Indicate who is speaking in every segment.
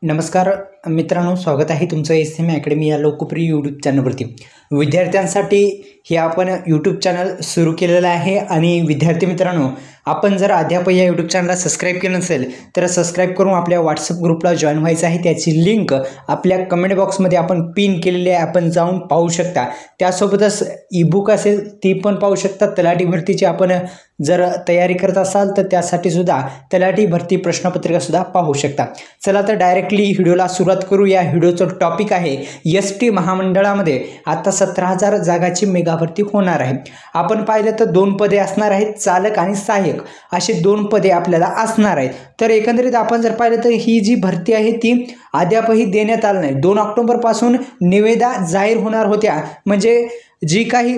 Speaker 1: नमस्कार मित्रांनो, स्वागत आहे तुमचं एस.एम. अकॅडमी या लोकप्रिय यूट्यूब चॅनलवरती। विद्यार्थ्यांसाठी हे आपण यूट्यूब चॅनल सुरू केलेलं आहे आणि विद्यार्थी मित्रांनो, आपण जर अद्याप या यूट्यूब चॅनलला सबस्क्राईब केलं नसेल तर सबस्क्राईब करून आपल्या व्हॉट्सअप ग्रुपला जॉईन व्हायचं आहे। त्याची लिंक आपल्या कमेंट बॉक्समध्ये आपण पिन केलेली आहे, आपण जाऊन पाहू शकता। त्यासोबतच ईबुक असेल ती पण पाहू शकता। तलाठी भरतीची आपण जर तयारी करत असाल तर त्यासाठी सुद्धा तलाठी भरती प्रश्नपत्रिका सुद्धा पाहू शकता। चला तर डायरेक्टली व्हिडिओला सुरुवात करू। या व्हिडिओचं टॉपिक आहे एस.टी. महामंडळामध्ये आता 17,000 जागाची मेगा भरती होणार आहे। आपण पाहिलं तर दोन पदे असणार आहेत, चालक आणि सहाय्यक अशी दोन पदे आपल्याला असणार आहेत। तर एकंदरीत आपण जर पाहिलं तर ही जी भरती आहे ती अद्यापही देण्यात आली नाही। 2 ऑक्टोबर पासून निविदा जाहीर होणार होत्या, म्हणजे जी काही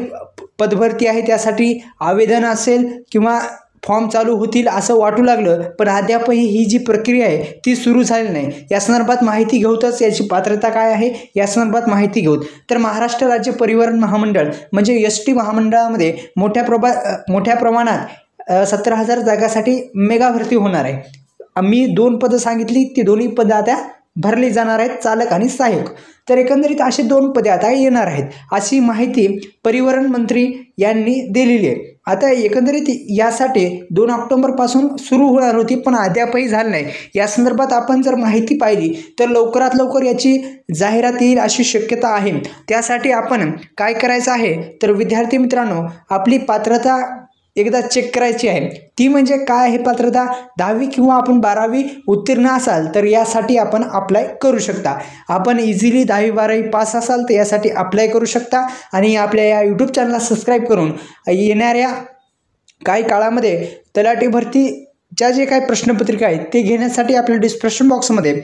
Speaker 1: पदभरती आहे त्यासाठी आवेदन असेल किंवा फॉर्म चालू होतील असं वाटू लागलं, पण अद्यापही ही जी प्रक्रिया आहे ती सुरू झाली नाही। या संदर्भात माहिती घेऊतच याची पात्रता काय आहे या संदर्भात माहिती घेऊ। तर महाराष्ट्र राज्य परिवहन महामंडळ म्हणजे एस.टी. महामंडळामध्ये मोठ्या प्रमाणात 17,000 जागासाठी मेगा भरती होणार आहे। मी 2 पदं सांगितली, ती दोन्ही पदं आता भरली जाणार आहेत, चालक आणि सहाय्यक। तर एकंदरीत अशी 2 पदे आता येणार आहेत अशी माहिती परिवहन मंत्री यांनी दिलेली आहे। आता एकंदरीत यासाठी 2 ऑक्टोबर पासून सुरू होणार होती, पण अद्यापही झालं नाही। या संदर्भात आपण जर माहिती पाहिली तर लवकरात लवकर याची जाहिरात येईल अशी शक्यता आहे। त्यासाठी आपण काय करायचं आहे तर विद्यार्थी मित्रांनो, आपली पात्रता एकदा चेक करायची आहे। ती म्हणजे काय आहे पात्रता, 10वी किंवा आपण 12वी उत्तीर्ण असाल तर यासाठी आपण अप्लाय करू शकता। आपण इझिली 10वी 12वी पास असाल तर यासाठी अप्लाय करू शकता आणि आपल्या या यूट्यूब चॅनलला सबस्क्राईब करून येणाऱ्या काही काळामध्ये तलाठी भरतीच्या जे काही प्रश्नपत्रिका आहेत ते घेण्यासाठी आपल्या डिस्क्रिप्शन बॉक्समध्ये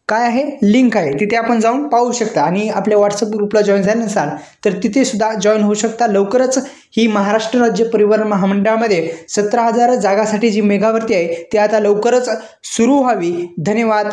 Speaker 1: काय आहे लिंक आहे, तिथे आपण जाऊन पाहू शकता आणि आपल्या व्हॉट्सअप ग्रुपला जॉईन झाले नसाल तर तिथे सुद्धा जॉईन होऊ शकता। लवकरच ही महाराष्ट्र राज्य परिवहन महामंडळामध्ये 17,000 जागासाठी जी मेगा भरती आहे ती आता लवकरच सुरू व्हावी। धन्यवाद।